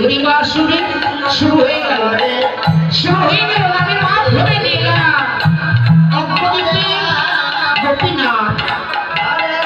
যদি বা শুরু হয়ে গেল গানের মাধ্যমে নিয়ে গেলাম অপদীপে গোপীনাথ হরে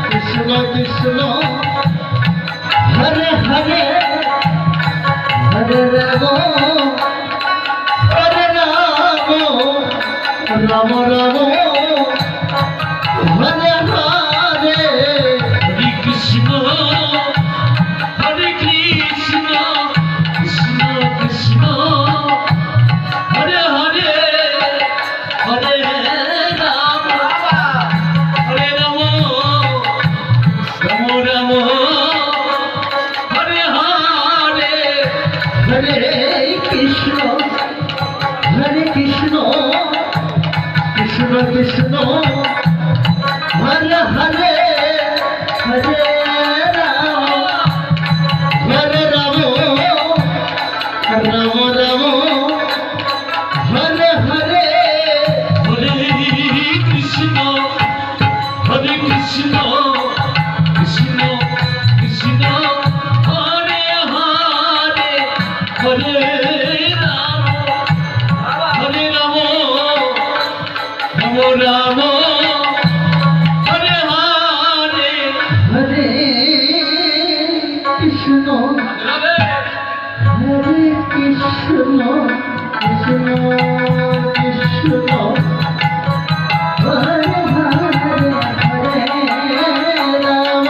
কৃষ্ণ কৃষ্ণ হরে হরে হরে রাম হরে রাম রাম রাম হরে হরে হরে কৃষ্ণ কৃষ্ণ কৃষ্ণ হরে হরে হরে রাম হরে রাম রাম হরে হরে হরে কৃষ্ণ কৃষ্ণ কৃষ্ণ হরে হরে হরে রাম হরে রাম রাম রাম হরে হরে হরে কৃষ্ণ কৃষ্ণ কৃষ্ণ কৃষ্ণ হরে হরে হরে রাম হরে রাম রাম রাম হরে হরে হরে কৃষ্ণ হরে কৃষ্ণ কৃষ্ণ কৃষ্ণ হরে হরে হরে রাম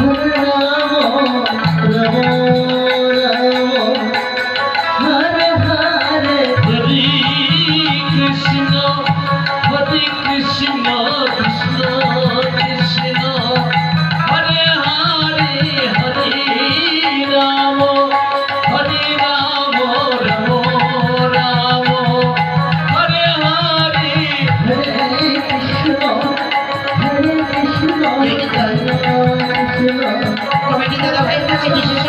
হরে রাম রাম রাম হরে হরে হরে কৃষ্ণ কৃষ্ণ কৃষ্ণ কৃষ্ণ হরে হরে হরে রাম হরে রাম রাম রাম হরে হরে হরে কৃষ্ণ কৃষ্ণ কৃষ্ণ কমিটি দাদা ভাই কাছে বিশেষ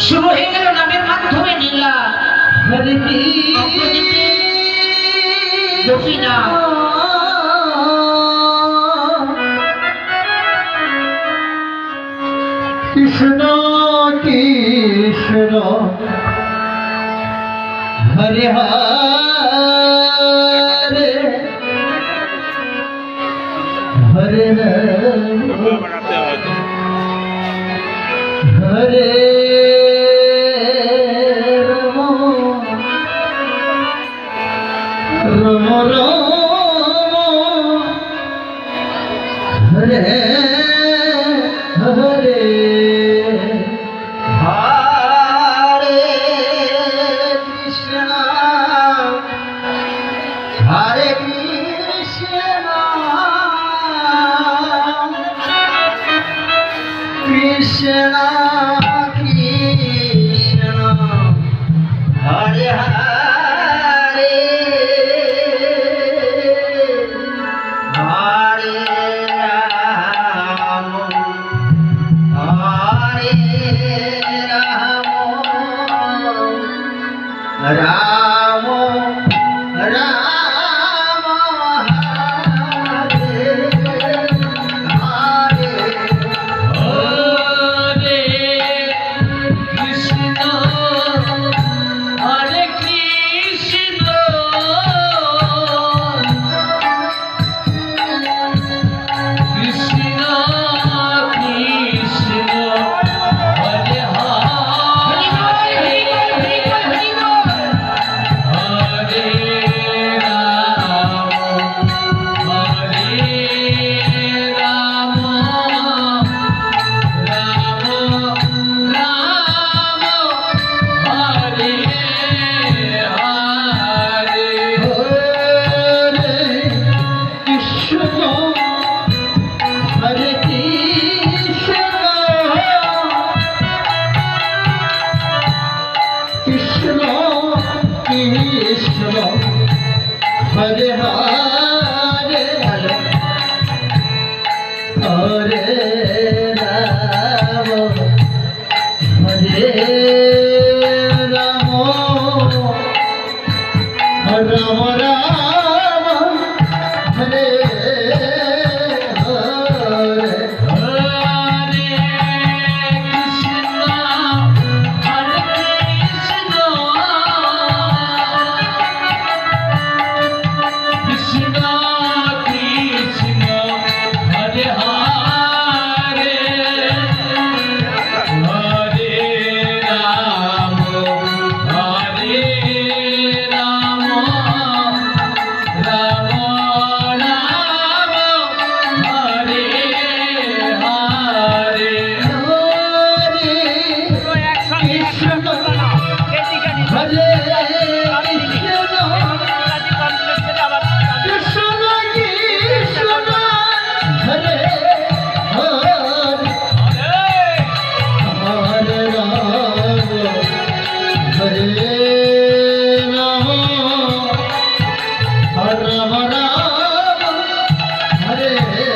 শুরু হয়ে গেল নামের মাধ্যমে লীলা। হরে গোপীনা কৃষ্ণ কৃষ্ণ হরে হরে হরে হরে রাম রাম হরে হরে হরে কৃষ্ণ হরে কৃষ্ণ কৃষ্ণ কৃষ্ণ হরে হরে হরে রাম হরে রাম রাম রাম হরে হরে হরে কৃষ্ণ হরে কৃষ্ণ কৃষ্ণ কৃষ্ণ হরে হরে হরে রাম রাম রাম হরে হরে হরে কৃষ্ণ হরে কৃষ্ণ কৃষ্ণ কৃষ্ণ হরে হরে হরে রাম হরে রাম রাম রাম হরে হরে হরে কৃষ্ণ হরে কৃষ্ণ কৃষ্ণ কৃষ্ণ হরে হরে হরে রাম রাম রাম হরে হরে কৃষ্ণ হরে কৃষ্ণ কৃষ্ণ হরে হরে হরে রাম হরে রাম রাম রাম হরে হরে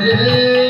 Hare